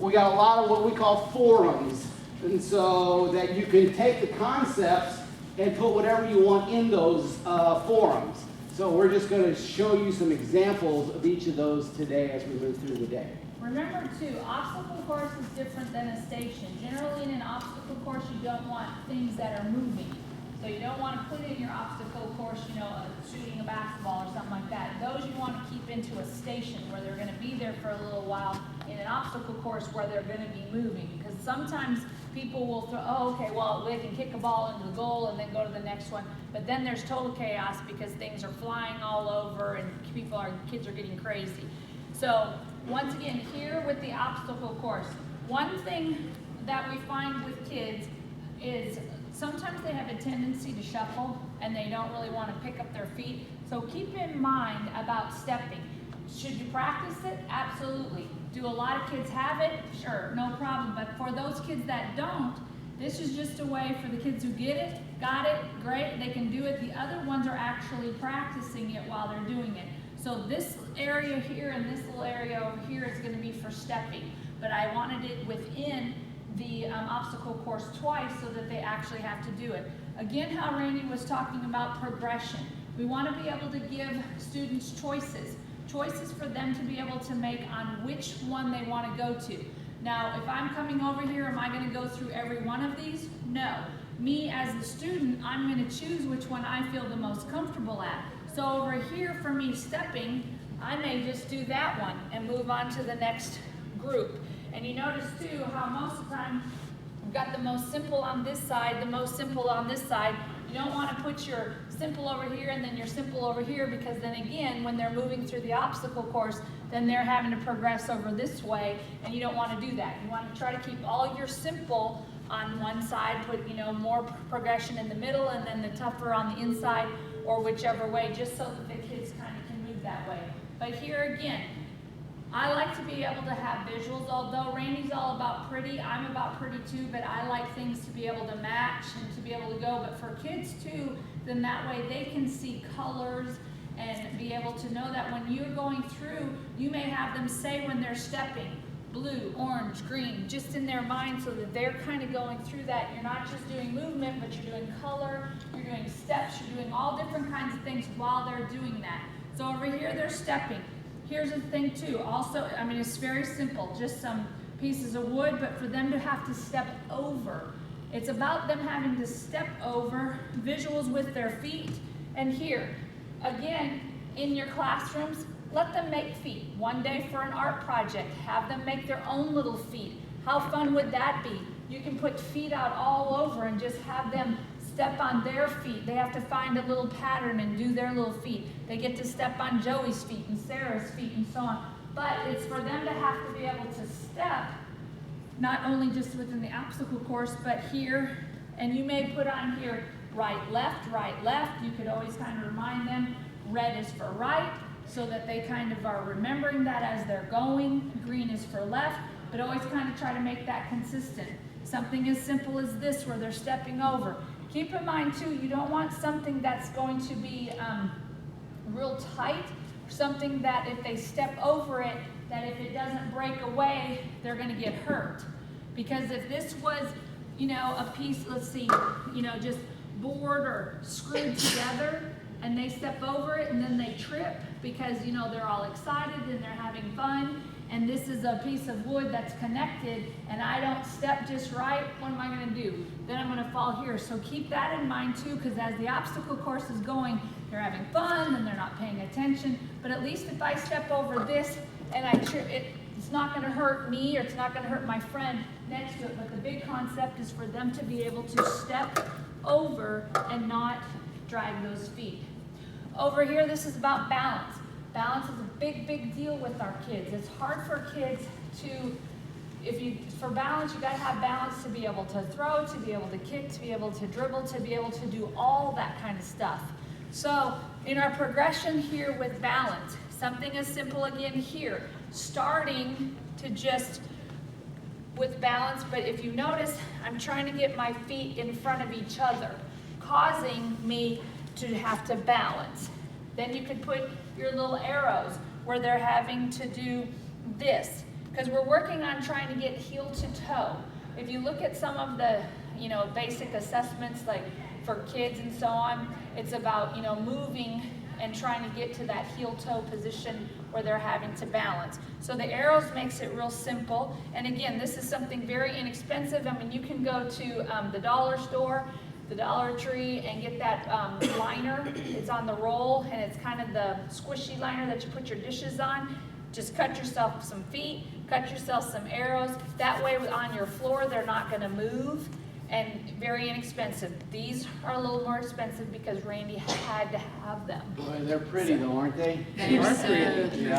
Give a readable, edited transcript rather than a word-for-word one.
we got a lot of what we call forums. And so that you can take the concepts and put whatever you want in those forums. So we're just going to show you some examples of each of those today as we move through the day. Remember too, obstacle course is different than a station. Generally in an obstacle course you don't want things that are moving. So you don't want to put in your obstacle course, you know, shooting a basketball or something like that. Those you want to keep into a station where they're going to be there for a little while. In an obstacle course where they're going to be moving. Because sometimes people will throw, oh, okay, well, they can kick a ball into the goal and then go to the next one. But then there's total chaos because things are flying all over and kids are getting crazy. So once again, here with the obstacle course, one thing that we find with kids is sometimes they have a tendency to shuffle and they don't really want to pick up their feet. So keep in mind about stepping. Should you practice it? Absolutely. Do a lot of kids have it? Sure, no problem. But for those kids that don't, this is just a way for the kids who get it, got it, great, they can do it. The other ones are actually practicing it while they're doing it. So this area here and this little area over here is going to be for stepping. But I wanted it within the obstacle course twice so that they actually have to do it. Again, how Randy was talking about progression. We want to be able to give students choices for them to be able to make on which one they want to go to. Now, if I'm coming over here, am I going to go through every one of these? No. Me as the student, I'm going to choose which one I feel the most comfortable at. So over here for me stepping, I may just do that one and move on to the next group. And you notice too how most of the time we've got the most simple on this side, the most simple on this side. You don't want to put your simple over here and then your simple over here, because then again, when they're moving through the obstacle course, then they're having to progress over this way, and you don't want to do that. You want to try to keep all your simple on one side, put, you know, more progression in the middle, and then the tougher on the inside, or whichever way, just so that the kids kind of can move that way. But here again, I like to be able to have visuals, although Randy's all about pretty, I'm about pretty too, but I like things to be able to match and to be able to go. But for kids too, then that way they can see colors and be able to know that when you're going through, you may have them say when they're stepping, blue, orange, green, just in their mind, so that they're kind of going through that. You're not just doing movement, but you're doing color, you're doing steps, you're doing all different kinds of things while they're doing that. So over here, they're stepping. Here's the thing too, also, I mean, it's very simple, just some pieces of wood, but for them to have to step over. It's about them having to step over, visuals with their feet. And here, again, in your classrooms, let them make feet. One day for an art project, have them make their own little feet. How fun would that be? You can put feet out all over and just have them step on their feet. They have to find a little pattern and do their little feet. They get to step on Joey's feet and Sarah's feet and so on. But it's for them to have to be able to step, not only just within the obstacle course, but here. And you may put on here right, left, right, left. You could always kind of remind them red is for right, so that they kind of are remembering that as they're going. Green is for left, but always kind of try to make that consistent. Something as simple as this where they're stepping over. Keep in mind too, you don't want something that's going to be real tight, something that if they step over it, that if it doesn't break away, they're going to get hurt. Because if this was, you know, a piece, let's see, you know, just board or screwed together, and they step over it and then they trip because, you know, they're all excited and they're having fun, and this is a piece of wood that's connected, and I don't step just right, what am I going to do? Then I'm going to fall here. So keep that in mind too, because as the obstacle course is going, they're having fun and they're not paying attention. But at least if I step over this and I trip, it's not going to hurt me, or it's not going to hurt my friend next to it. But the big concept is for them to be able to step over and not drag those feet. Over here, this is about balance. Balance is a big, big deal with our kids. It's hard for kids to, for balance, you gotta have balance to be able to throw, to be able to kick, to be able to dribble, to be able to do all that kind of stuff. So in our progression here with balance, something as simple again here, starting to just with balance, but if you notice, I'm trying to get my feet in front of each other, causing me to have to balance. Then you could put your little arrows where they're having to do this. because we're working on trying to get heel to toe. If you look at some of the, basic assessments like for kids and so on, it's about, moving and trying to get to that heel toe position where they're having to balance. So the arrows makes it real simple. And again, this is something very inexpensive. I mean, you can go to the dollar store, the Dollar Tree, and get that liner. It's on the roll, and it's kind of the squishy liner that you put your dishes on. Just cut yourself some feet, cut yourself some arrows. That way on your floor, they're not gonna move, and very inexpensive. These are a little more expensive because Randy had to have them. Boy, they're pretty though, aren't they? They're so Yeah.